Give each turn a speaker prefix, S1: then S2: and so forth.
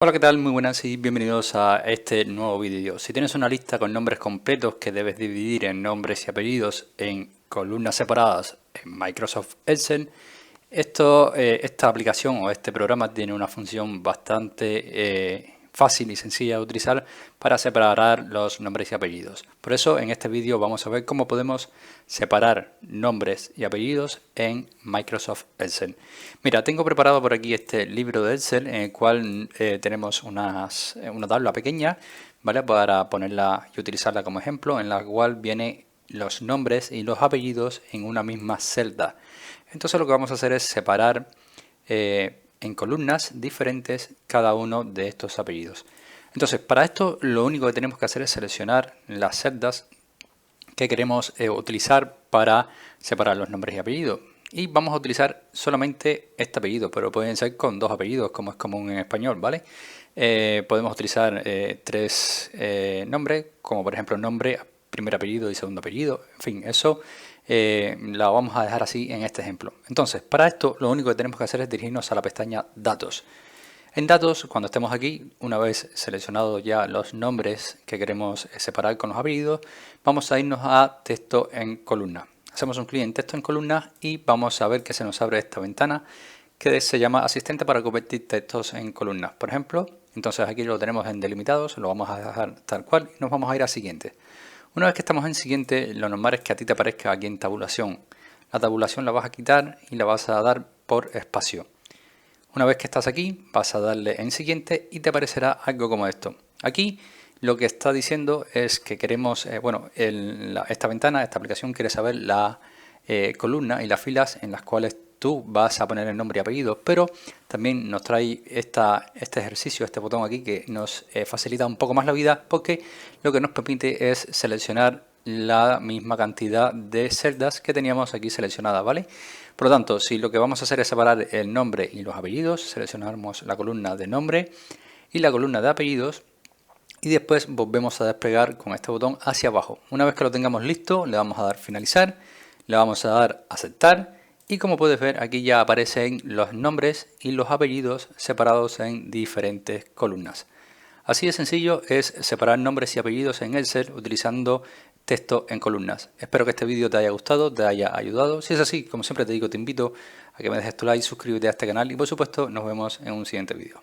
S1: Hola, ¿qué tal? Muy buenas y bienvenidos a este nuevo vídeo. Si tienes una lista con nombres completos que debes dividir en nombres y apellidos en columnas separadas en Microsoft Excel, esta aplicación o este programa tiene una función bastante fácil y sencilla de utilizar para separar los nombres y apellidos. Por eso en este vídeo vamos a ver cómo podemos separar nombres y apellidos en Microsoft Excel. Mira, tengo preparado por aquí este libro de Excel en el cual tenemos una tabla pequeña, ¿vale? Para ponerla y utilizarla como ejemplo, en la cual viene los nombres y los apellidos en una misma celda. Entonces lo que vamos a hacer es separar en columnas diferentes cada uno de estos apellidos. Entonces, para esto lo único que tenemos que hacer es seleccionar las celdas que queremos utilizar para separar los nombres y apellidos. Y vamos a utilizar solamente este apellido, pero pueden ser con dos apellidos, como es común en español, ¿vale? Podemos utilizar tres nombres, como por ejemplo nombre, primer apellido y segundo apellido. En fin, eso la vamos a dejar así en este ejemplo. Entonces, para esto lo único que tenemos que hacer es dirigirnos a la pestaña Datos. En Datos, cuando estemos aquí, una vez seleccionados ya los nombres que queremos separar con los apellidos, vamos a irnos a Texto en columna. Hacemos un clic en Texto en columna y vamos a ver que se nos abre esta ventana que se llama Asistente para convertir textos en columnas, por ejemplo. Entonces aquí lo tenemos en delimitados, lo vamos a dejar tal cual y nos vamos a ir a Siguiente. Una vez que estamos en Siguiente, lo normal es que a ti te aparezca aquí en Tabulación. La tabulación la vas a quitar y la vas a dar por espacio. Una vez que estás aquí, vas a darle en Siguiente y te aparecerá algo como esto. Aquí lo que está diciendo es que queremos, esta ventana, esta aplicación quiere saber la columna y las filas en las cuales tú vas a poner el nombre y apellido, pero también nos trae este ejercicio, este botón aquí que nos facilita un poco más la vida porque lo que nos permite es seleccionar la misma cantidad de celdas que teníamos aquí seleccionadas, ¿vale? Por lo tanto, si lo que vamos a hacer es separar el nombre y los apellidos, seleccionamos la columna de nombre y la columna de apellidos y después volvemos a desplegar con este botón hacia abajo. Una vez que lo tengamos listo, le vamos a dar finalizar, le vamos a dar aceptar y como puedes ver aquí ya aparecen los nombres y los apellidos separados en diferentes columnas. Así de sencillo es separar nombres y apellidos en Excel utilizando texto en columnas. Espero que este vídeo te haya gustado, te haya ayudado. Si es así, como siempre te digo, te invito a que me dejes tu like, suscríbete a este canal y por supuesto nos vemos en un siguiente vídeo.